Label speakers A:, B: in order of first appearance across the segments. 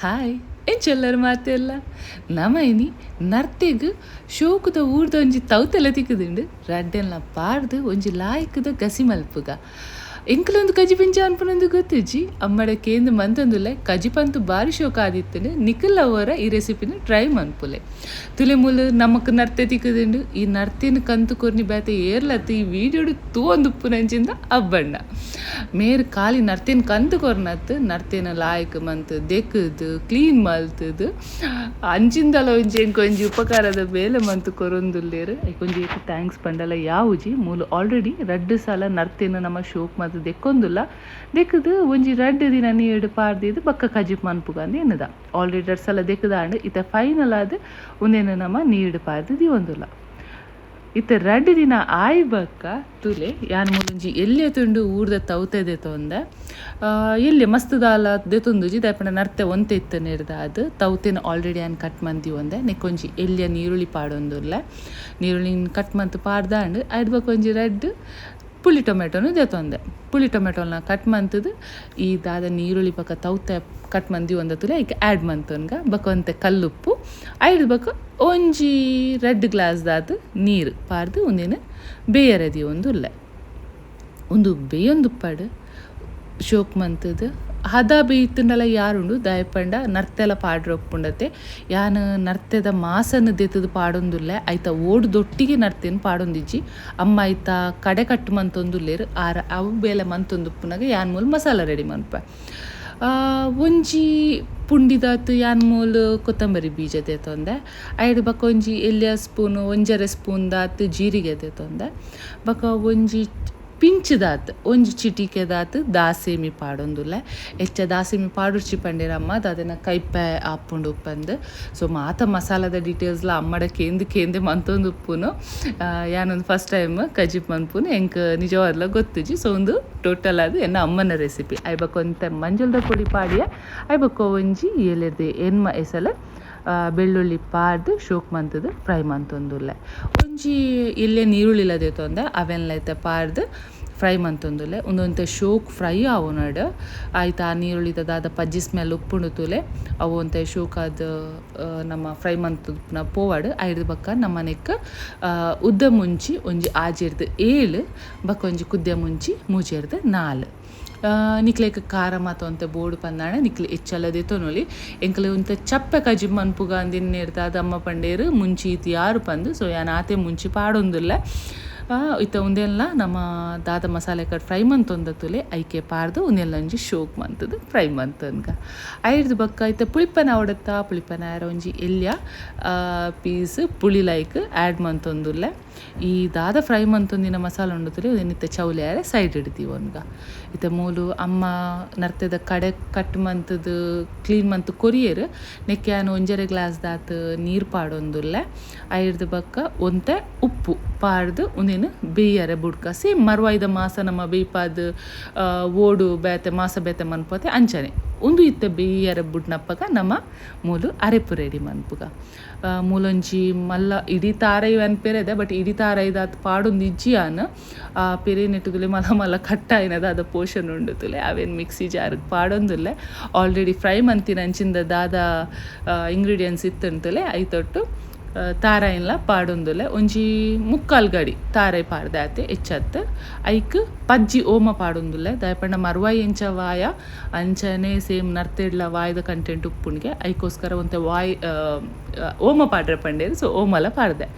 A: Hi ಎಂಚೆಲ್ಲರ ಮಾತೆಲ್ಲ ನಮೈನಿ ನರ್ತೆಗ್ ಶೋಕುದ ಊರ್ದ ಒಂಜಿ ತೌತೆಲ್ಲ ತಿಕ್ಕುದುಂಡು ರಡ್ಡೆಲ್ಲ ಪಾಡ್ದು ಒಂಜಿ ಲಾಯ್ಕದ ಗಸಿ ಮಲ್ಪುಗ ಎಂಕಲೊಂದು ಕಜಿ ಪಿಂಚ ಅನ್ಪನೊಂದು ಗೊತ್ತುಜಿ ಅಮ್ಮಡ ಕೇಂದ್ರ ಮಂತೊಂದುಲ್ಲೆ ಕಜಿ ಪಂತು ಬಾರಿ ಶೋಕ ಆದಿತ್ತಂಡು ನಿಖಲ್ ಅವರ ಈ ರೆಸಿಪಿನ ಟ್ರೈ ಮನ್ಪುಲೆ ತುಲೆ ಮೂಲು ನಮಕ್ ನರ್ತೆ ತಿಕ್ಕುದುಂಡು ಈ ನರ್ತೆನ ಕಂತು ಕೊರ್ನಿ ಬೇತೆ ಏರ್ಲತ್ತು ಈ ವೀಡಿಯೋಡು ತೂವೊಂದುಪ್ಪುನಂಚಿಂದ ಅಬ್ಬಣ್ಣ ಮೇರು ಖಾಲಿ ನರ್ತೆನ ಕಂತು ಕೊರ್ನತ್ತು ನರ್ತೆನ ಲಾಯ್ಕ್ ಮಂತ್ ದೆಕ್ಕುದು ಕ್ಲೀನ್ ಮಲ್ತುದು ಅಂಚಿಂದಲ ಒಂಜಿ ಎಂಕೊಂಜಿ ಉಪಕಾರದ ಬೇಲೆ ಮಂತು ಕೊರೊಂದುಲ್ಲೇರು ಐಕೊಂಜಿ ಏಕ ಥ್ಯಾಂಕ್ಸ್ ಪಂಡಲ ಯಾವುಜಿ ಮೂಲು ಆಲ್ರೆಡಿ 2 ಸಲ ನರ್ತೆನ ನಮ್ಮ ಶೋಕ್ ಮತ್ತು ದೆಕ್ಕೊಂದುಲ್ಲ ದೆಕ್ಕದು ಒಂಜಿ 2 ದಿನ ನೀಡು ಪಾರ್ದಿದ್ದು ಬಕ್ಕ ಕಜಿಪ್ ಮನ್ಪುಗಂದು ಎನ್ನದ ಆಲ್ರೆಡಿ 2 ಸಲ ದೆಕ್ಕದಾಂಡು ಇತ್ತ ಫೈನಲ್ ಆದ ಒಂದೇನು ನಮ್ಮ ನೀಡು ಪಾರ್ದು ದಿವೊಂದುಲ್ಲ ಇತ್ತ 2 ದಿನ ಆಯ್ ಬಕ್ಕ ತುಲೆ ಯಾನ್ ಮೂಲೊಂಜಿ ಎಲ್ಲೆ ತುಂಡು ಊರ್ದ ತೌತೆ ದೆತೊಂದೆ ಎಲ್ಲೆ ಮಸ್ತ್ ದಾಲ ದೆತೊಂದುಜಿ ದಾಯಪಂಡ ನರ್ತೆ ಒಂತೆ ಇತ್ತ ನೆರ್ದ ಅದು ತೌತೆನ ಆಲ್ರೆಡಿ ಯಾನ್ ಕಟ್ ಮಂತಿ ಒಂದೆ ನೆಕ್ಕೊಂಜಿ ಎಲ್ಲಿಯ ನೀರುಳ್ಳಿ ಪಾಡೊಂದುಲ್ಲೆ ನೀರುಳ್ಳಿನ ಕಟ್ ಮಂತ್ ಪಾಡ್ದಾಂಡು ಆಯ್ದು ಬಕ್ಕ ಒಂಜಿ 2 ಪುಳಿ ಟೊಮೆಟೊನು ದೆತೊಂದೆ ಪುಳಿ ಟೊಮೆಟೊನ ಕಟ್ ಮಂತದು ಈ ದಾದ ನೀರುಳ್ಳಿ ಬಕ್ಕ ತೌತೆ ಕಟ್ ಮಂದಿ ಒಂದತುಲೆ ಐಕೆ ಆ್ಯಡ್ ಮಂತೊನ್ಗ ಬಕ್ಕ ಒಂತೆ ಕಲ್ಲುಪ್ಪು ಐದು ಬಕ್ಕ ಒಂಜಿ 2 ಗ್ಲಾಸ್ ದಾದ ನೀರು ಪಾರ್ದು ಒಂದಿನ ಬೇಯರದಿ ಒಂದುಲ್ಲೆ ಒಂದು ಬೇಯೊಂದುಪ್ಪಡು ಶೋಕ್ ಮಂತದು ಹದ ಬೇಯ್ತಂಡಲ ಯಾರುಂಡು ದಯಪಂಡ ನರ್ತೆಲ ಪಾಡ್ರೊಪ್ಪುಂಡತೆ ಯಾನ್ ನರ್ತೆದ ಮಾಸನ ದೆತದು ಪಾಡೊಂದುಲ್ಲೆ ಐತ ಓಡ್ದೊಟ್ಟಿಗೆ ನರ್ತೆನ್ ಪಾಡೊಂದಿಜ್ಜಿ ಅಮ್ಮ ಐತ ಕಡೆ ಕಟ್ಟು ಮಂತೊಂದುಲ್ಲೇರು ಆರ ಅವು ಬೇಲೆ ಮಂತೊಂದುಪ್ಪುನಾಗ ಯಾನ್ ಮೂಲು ಮಸಾಲ ರೆಡಿ ಮನ್ಪೆ ಒಂಜಿ ಪುಂಡಿದಾತು ಯಾನ್ ಮೂಲು ಕೊತ್ತಂಬರಿ ಬೀಜ ದೆತೊಂದೆ ಐದು ಬಕ್ಕ ಒಂಜಿ ಎಲ್ಯ ಸ್ಪೂನು 1.5 ಸ್ಪೂನ್ ದಾತು ಜೀರಿಗೆ ದೆತೊಂದೆ ಬಕ್ಕ ಒಂಜಿ ಪಿಂಚ್ದಾತ್ ಒಂಜಿ ಚಿಟಿಕೆದಾತ್ ದಾಸೇಮಿ ಪಾಡೊಂದುಲ್ಲೆ ಹೆಚ್ಚ ದಾಸೇಮಿ ಪಾಡುರ್ಚಿ ಪಂಡೇರಮ್ಮ ದಾದೆನ ಕೈಪೆ ಆಪುಂಡು ಉಪ್ಪಂದು ಸೊ ಮಾತ ಮಸಾಲದ ಡೀಟೇಲ್ಸ್ಲ ಅಮ್ಮಡ ಕೇಂದೆ ಮಂತೊಂದು ಉಪ್ಪುನು ಯಾನೊಂದು ಫಸ್ಟ್ ಟೈಮ್ ಕಜಿಪ್ ಮನ್ಪುನು ಎಂಕ್ ನಿಜವಾದ್ಲ ಗೊತ್ತುಜಿ ಸೊ ಒಂದು ಟೋಟಲ್ ಅದು ಎನ್ನ ಅಮ್ಮನ ರೆಸಿಪಿ ಐಬಕ್ಕ ಒಂತೆ ಮಂಜುಲ್ದ ಪೊಡಿ ಪಾಡಿಯ ಐಬಕ್ಕ ಒಂಜಿ ಏಲೆರ್ದೆ ಎನ್ಮ ಎಸಲ ಬೆಳ್ಳುಳ್ಳಿ ಪಾಡ್ದು ಶೋಕ್ ಮಂತದು ಫ್ರೈ ಮಂತೊಂದುಲ್ಲೆ ಒಂಜಿ ಇಲ್ಲೇ ನೀರುಳ್ಳಿಲ ದೆತೊಂದೆ ಅವೆನ್ಲೈತೆ ಪಾಡ್ದು ಫ್ರೈ ಮಂತೊಂದುಲ್ಲೆ ಒಂದೊಂತೆ ಶೋಕ್ ಫ್ರೈ ಆವೊನಡ್ ಆಯ್ತು ಆ ನೀರುಳ್ಳಿದ ದಾದ ಪಜ್ಜಿ ಸ್ಮೆಲ್ ಉಪ್ಪುಂಡು ತುಲೆ ಅವು ಒಂತೆ ಶೋಕ್ ಅದು ನಮ್ಮ ಫ್ರೈ ಮಂತುನ ಪೋವಾಡು ಐದು ಬಕ್ಕ ನಮ್ಮನೆಕ್ ಉದ್ದ ಮುಂಚಿ ಒಂಜಿ ಆಜೆರ್ದು 7 ಬಕ್ಕ ಒಂಜಿ ಕುದ್ದೆ ಮುಂಚಿ ಮೂಜೆರ್ದು 4 ನಿಕ್ಲೆಗ್ ಖಾರ ಮಾತ ಒಂತೆ ಬೋಡು ಪಂದಾಣ ನಿಕ್ಲೆ ಹೆಚ್ಚಲ್ಲದೆ ತೊನೊಲಿ ಎಂಕಲೆ ಒಂತೆ ಚಪ್ಪೆ ಕಜಿ ಮನ್ಪುಗ ಅಂದಿನ್ನೇರ್ದ ಅದಮ್ಮ ಪಂಡೇರು ಮುಂಚಿ ಇತ್ತು ಯಾರು ಪಂದು ಸೊ ಯಾನ್ ಆತೆ ಮುಂಚಿ ಪಾಡೊಂದುಲ್ಲ ಇತ್ತ ಒಂದೆಲ್ಲ ನಮ್ಮ ದಾದ ಮಸಾಲೆ ಕಟ್ ಫ್ರೈ ಮಂತೊಂದ ತುಲೆ ಐಕೆ ಪಾಡ್ದು ಒಂದೆಲ್ಲ ಒಂಜಿ ಶೋಕ್ ಮಂತದು ಫ್ರೈ ಮಂತನ್ಗ ಐದು ಬಕ್ಕ ಐತೆ ಪುಳಿಪನ ಅವಡತ್ತ ಪುಳಿಪನ ಯಾರ ಒಂಜಿ ಎಲ್ಯ ಪೀಸ್ ಪುಳಿ ಲೈಕ್ ಆ್ಯಡ್ ಮಂತೊಂದುಲ್ಲೆ ಈ ದಾದ ಫ್ರೈ ಮಂತೊಂದಿನ ಮಸಾಲ ಉಂಡುತ್ತಲೆ ನಿತ್ತೆ ಚೌಲೆ ಯಾರೆ ಸೈಡ್ ಇಡ್ತೀವಿ ಒನ್ಗ ಇತ್ತೆ ಮೂಲು ಅಮ್ಮ ನರ್ತೆದ ಕಡೆ ಕಟ್ ಮಂತದು ಕ್ಲೀನ್ ಮಂತ್ ಕೊರಿಯರು ನೆಕ್ಯಾನು 1.5 ಗ್ಲಾಸ್ ದಾತ್ ನೀರು ಪಾಡೊಂದುಲ್ಲೆ ಐದು ಬಕ್ಕ ಒಂತೆ ಉಪ್ಪು ಪಾಡ್ದು ಒಂದೇನು ಬೇಯರೆ ಬುಡ್ಕ ಸೇಮ್ ಮರ್ವಾಯ್ದ ಮಾಸ ನಮ್ಮ ಬೇಯ್ಪಾದ ಓಡು ಬೇತೆ ಮಾಸ ಬೇತೆ ಮನ್ಪೋತೆ ಅಂಚನೆ ಒಂದು ಇತ್ತೆ ಬೇಯರೆ ಬುಡ್ನಪ್ಪಗ ನಮ್ಮ ಮೂಲು ಅರೆಪು ರೆಡಿ ಮನ್ಪುಗ ಮೂಲೊಂಜಿ ಮಲ್ಲ ಇಡೀ ತಾರೈ ಅನ್ಪೆರೆದೆ ಬಟ್ ಇಡೀ ತಾರೈದಾತ್ ಪಾಡೊಂದು ಇಜ್ಜಿಯಾನ ಪೆರೆ ನೆಟ್ಟುದುಲೆ ಮಲ್ಲ ಕಟ್ಟಾಯಿನದ ಅದ ಪೋಷನ್ ಉಂಡುತ್ತಲೆ ಅವೇನು ಮಿಕ್ಸಿ ಜಾರಿಗೆ ಪಾಡೊಂದುಲ್ಲೆ ಆಲ್ರೆಡಿ ಫ್ರೈ ಮಂತಿನ ಅಂಚಿಂದ ದಾದ ಇಂಗ್ರೀಡಿಯೆಂಟ್ಸ್ ಇತ್ತಂತಲೆ ಐತೊಟ್ಟು ತಾರಾಯಿನ್ಲ ಪಾಡೊಂದುಲ್ಲೆ ಒಂಜಿ 3/4 ಗಡಿ ತಾರೈ ಪಾಡ್ದೆ ಆತೆ ಹೆಚ್ಚತ್ತು ಐಕ್ ಪಜ್ಜಿ ಓಮ ಪಾಡೊಂದುಲ್ಲೆ ದಯಪಂಡ ಮರ್ವಾಯಿ ಎಂಚ ವಾಯ ಅಂಚನೆ ಸೇಮ್ ನರ್ತೆಡ್ಲ ವಾಯ್ದ ಕಂಟೆಂಟ್ ಉಪ್ಪುಣ್ಗೆ ಐಕೋಸ್ಕರ ಒಂತೆ ಓಮ ಪಾಡ್ರೆ ಪಂಡೇರು ಸೊ ಓಮಲ ಪಾಡ್ದೆ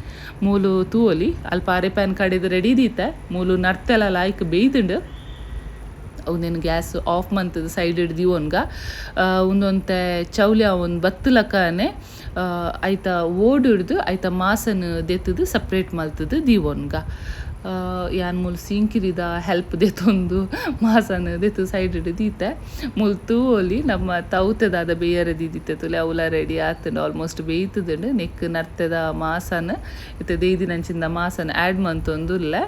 A: ಮೂಲು ತೂವೊಲಿ ಅಲ್ಪ ಅರೆ ಪ್ಯಾನ್ ಕಡೆದು ರೆಡಿ ದೀತೆ ಮೂಲು ನರ್ತೆಲ ಲಾಯ್ಕ್ ಬೇಯ್ದುಂಡು ಒಂದೇನು ಗ್ಯಾಸ್ ಆಫ್ ಮಂತದ ಸೈಡ್ ಹಿಡ್ದು ಒನ್ಗ ಒಂದೊಂತೆ ಚೌಲ್ಯ ಒಂದು ಬತ್ತಲಕ್ಕನೆ ಐತ ಓಡು ಹಿಡ್ದು ಐತ ಮಾಸನ ದೆತ್ತದು ಸಪ್ರೇಟ್ ಮಲ್ತದು ದೀವೊನ್ಗ ಯಾನ್ ಮೂಲು ಸಿಂಕಿರಿದ ಹೆಲ್ಪ್ ದೆತ್ತೊಂದು ಮಾಸನ ದೆತ್ತು ಸೈಡ್ ಹಿಡಿದೀತೆ ಮೂಲು ತೂವೊಲಿ ನಮ್ಮ ತೌತೆದಾದ ಬೇಯರದಿದ್ದಿತ್ತೆ ತುಲೆ ಅವಲ ರೆಡಿ ಆತಂಡು ಆಲ್ಮೋಸ್ಟ್ ಬೇಯ್ತದುಂಡು ನೆಕ್ ನರ್ತೆದ ಮಾಸನ ಇತ್ತೆ ದೇಯ್ದಿನಂಚಿಂದ ಮಾಸನ ಆ್ಯಡ್ ಮಂತೊಂದುಲ್ಲೆ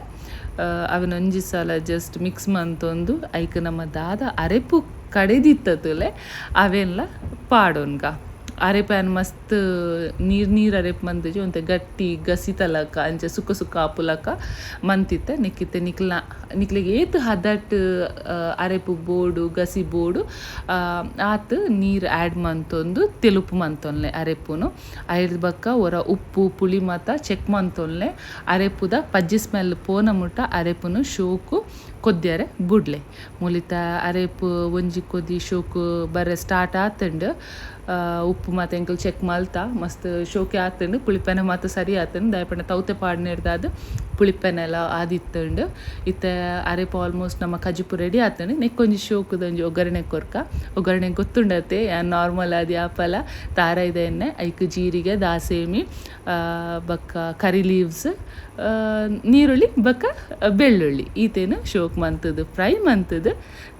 A: ಅವನ ಒಂಜಿ ಸಲ ಜಸ್ಟ್ ಮಿಕ್ಸ್ ಮಂತೊಂದು ಐಕ್ ನಮ್ಮ ದಾದ ಅರೆಪು ಕಡೆದಿತ್ತತುಲೆ ಅವೆಲ್ಲ ಪಾಡೊನ್ಗ ಅರೆಪ್ಯಾನ್ ಮಸ್ತ್ ನೀರು ಅರೆಪ್ ಮಂತುಜಿ ಒಂತೆ ಗಟ್ಟಿ ಗಸಿತಲಕ ಅಂಚ ಸುಕ್ಕ ಸುಕ್ಕ ಆಪುಲಕ ಮಂತಿತ್ತೆ ನಿಕ್ಕಿತ್ತೆ ನಿಕ್ಲಿಗೆ ಏತ್ ಹದಟ್ ಅರೆಪು ಬೋಡು ಗಸಿ ಬೋಡು ಆತ್ ನೀರು ಆ್ಯಡ್ ಮಂತೊಂದು ತೆಲುಪು ಮಂತೊನ್ಲೆ ಅರೆಪುನು ಐರ್ದ ಬಕ್ಕ ಒರ ಉಪ್ಪು ಪುಳಿ ಮಾತ ಚೆಕ್ ಮಂತೊನ್ಲೆ ಅರೆಪುದ ಪಜ್ಜಿ ಸ್ಮೆಲ್ ಪೋನ ಮುಟ ಅರೆಪುನು ಶೋಕು ಕೊದ್ಯರೆ ಬುಡ್ಲೆ ಮುಲಿತ ಅರೆಪು ಒಂಜಿ ಕೊದಿ ಶೋಕು ಬರೆ ಸ್ಟಾರ್ಟ್ ಆತಂಡು ಉಪ್ಪು ಮಾತ ಎಂಕಲ್ ಚೆಕ್ ಮಲ್ತ ಮಸ್ತ್ ಶೋಕೆ ಆತಂಡು ಪುಳಿಪೆನೆ ಮಾತ ಸರಿ ಆತಂಡು ದಾಯಪಂಡ ತೌತೆ ಪಾಡ್ನೆಡ್ದಾದ್ ಪುಳಿಪೆನೆಲ ಆದಿತ್ತಂಡು ಇತ್ತೆ ಅರೆಪು ಆಲ್ಮೋಸ್ಟ್ ನಮ್ಮ ಕಜಿಪು ರೆಡಿ ಆತಂಡು ನೆಕ್ಕೊಂಜಿ ಶೋಕುದೊಂಜಿ ಒಗ್ಗರಣೆ ಕೊರ್ಕ ಒಗ್ಗರಣೆ ಗೊತ್ತುಂಡತೆ ನಾರ್ಮಲ್ ಆದಿ ಆಪಲ ತಾರ ಇದೆ ಎಣ್ಣೆ ಐಕ್ ಜೀರಿಗೆ ದಾಸೇಮಿ ಬಕ್ಕ ಕರಿ ಲೀವ್ಸ್ ನೀರುಳ್ಳಿ ಬಕ್ಕ ಬೆಳ್ಳುಳ್ಳಿ ಈತೇನು ಶೋಕ್ ಮಂತದ್ದು ಫ್ರೈ ಮಂತದ್ದು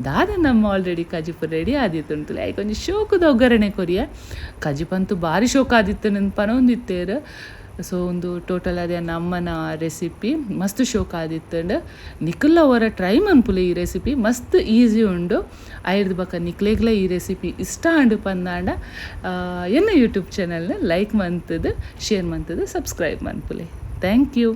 A: ದಾದ ನಮ್ಮ ಆಲ್ರೆಡಿ ಕಜಿಪು ರೆಡಿ ಆದಿತ್ತುಂಟು ಐಕ್ ಒಂಜಿ ಶೋಕದ ಒಗ್ಗರಣೆ ಕೊರಿಯ ಕಜಿಪಂತೂ ಭಾರಿ ಶೋಕ ಆದಿತ್ತು ನನ್ನ ಪನೊಂದಿತ್ತೇರು ಸೊ ಒಂದು ಟೋಟಲ್ ಅದೇ ನಮ್ಮನ ರೆಸಿಪಿ ಮಸ್ತ್ ಶೋಕ ಆದಿತ್ತಂಡು ನಿಖಿಲ್ ಅವರ ಟ್ರೈ ಮನ್ಪುಲೆ ಈ ರೆಸಿಪಿ ಮಸ್ತ್ ಈಸಿ ಉಂಡು ಐರ್ದು ಬಕ್ಕ ನಿಕ್ಲೇಗ್ಲ ಈ ರೆಸಿಪಿ ಇಷ್ಟ ಅಂಡು ಪಂದಾಂಡ ಎನ್ನ ಯೂಟ್ಯೂಬ್ ಚಾನಲ್ನ ಲೈಕ್ ಮಂತದ್ದು ಶೇರ್ ಮಂತದ್ದು ಸಬ್ಸ್ಕ್ರೈಬ್ ಮನ್ಪುಲೆ ಥ್ಯಾಂಕ್ ಯು.